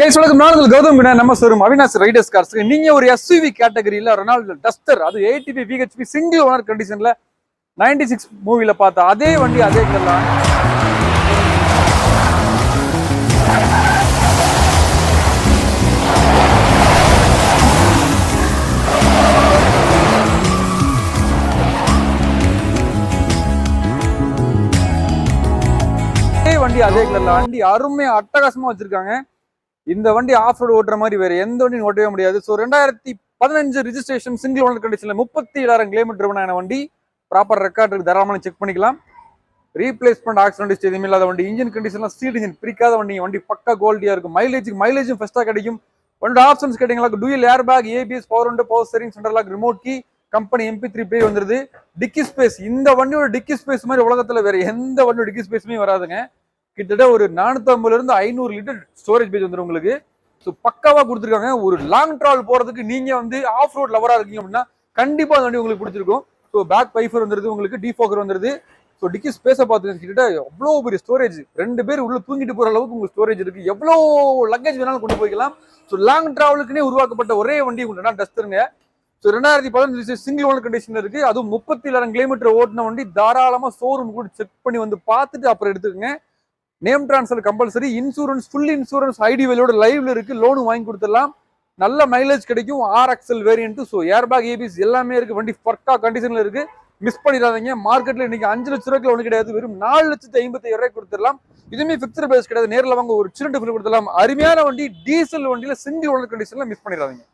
நாள் கௌதம் நம்ம showroom Avinash Riders cars. நீங்க ஒரு எஸ்யூவி கேட்டகரியில ரெனால்ட் டஸ்டர், அது 80 பிஹெச்பி சிங்கிள் ஓனர் கண்டிஷன்ல 96 மூவில பார்த்தா அதே வண்டி அதே கலர்ல வண்டி அருமையா அட்டகாசமா வச்சிருக்காங்க. இந்த வண்டி ஆஃப் ரோடு ஓட்டுற மாதிரி வேற எந்த வண்டியும் ஓட்டவே முடியாது. ஸோ 2015 ரிஜிஸ்ட்ரேஷன் சிங்கிள் ஓனர் கண்டிஷன்ல 37,000 கிலோமீட்டர் வண்டி. ப்ராப்பர் ரெக்கார்டு தாராளமாக செக் பண்ணிக்கலாம். ரீப்ளேஸ்மெண்ட் ஆக்சிடென்ட் எதுவுமே இல்லாத வண்டி. இன்ஜின் கண்டிஷன்லாம் சீட் இன்ஜின் பிரிக்காத வண்டி பக்கா குவாலிட்டியா இருக்கும். மைலேஜும் ஃபர்ஸ்டா கிடைக்கும். வண்டி ஆப்ஷன்ஸ் கேட்டீங்களா, dual air bag, ABS, power window, power steering, central lock, remote key, company MP3 play வந்துருது. டிக்கி ஸ்பேஸ், இந்த வண்டியோட டிக்கி ஸ்பேஸ் மாதிரி உலகத்துல வேற எந்த வண்டியோட டிக்கி ஸ்பேஸுமே வராதுங்க. கிட்டத்தட்ட ஒரு 450 இருந்து 500 லிட்டர் ஸ்டோரேஜ் பேஜ் வந்துடும் உங்களுக்கு. ஸோ பக்காவா கொடுத்துருக்காங்க. ஒரு லாங் டிராவல் போறதுக்கு நீங்க வந்து ஆஃப் ரோட் லவரா இருக்கீங்க அப்படின்னா கண்டிப்பா அந்த வண்டி உங்களுக்கு பிடிச்சிருக்கும். ஸோ பேக் பைஃபர் வந்துருது, உங்களுக்கு டிஃபோக்கர் வந்துருது. ஸோ டிக்கி ஸ்பேஸை பார்த்து கிட்ட எவ்வளோ பெரிய ஸ்டோரேஜ், 2 பேர் உள்ள தூங்கிட்டு போற அளவுக்கு உங்களுக்கு ஸ்டோரேஜ் இருக்கு. எவ்வளோ லக்கேஜ் வேணாலும் கொண்டு போய்க்கலாம். ஸோ லாங் டிராவலுக்குன்னே உருவாக்கப்பட்ட ஒரே வண்டி உங்களுக்கு டஸ்டருங்க. ஸோ 2015 சிங்கிள் ஓனர் கண்டிஷன் இருக்கு. அதுவும் 37,000 கிலோமீட்டர் ஓட்டின வண்டி. தாராளமா ஷோரூம் கூட செக் பண்ணி வந்து பார்த்துட்டு அப்புறம் எடுத்துக்கங்க. Name transfer compulsory. Insurance, full insurance ID வேலையோட லைவ்ல இருக்கு. லோனு வாங்கி கொடுத்துடலாம். நல்ல மைலேஜ் கிடைக்கும். RXL variant. So air bag, ABS எல்லாமே இருக்கு. வண்டி பக்கா கண்டிஷன்ல இருக்கு. மிஸ் பண்ணிடாதீங்க. மார்க்கெட்ல இன்னைக்கு 5 லட்ச ரூபாய்க்கு ஒன்று கிடையாது, வெறும் 4,55,000 கொடுத்துடலாம். இதுவுமே பிக்சர் பேஸ் கிடையாது. நேரில் வாங்க ஒரு சின்ன டிஃபன் கொடுத்துடலாம். அருமையான வண்டி, டீசல் வண்டியில சிங்கிள் ஓனர் கண்டிஷன்ல மிஸ் பண்ணிடாதீங்க.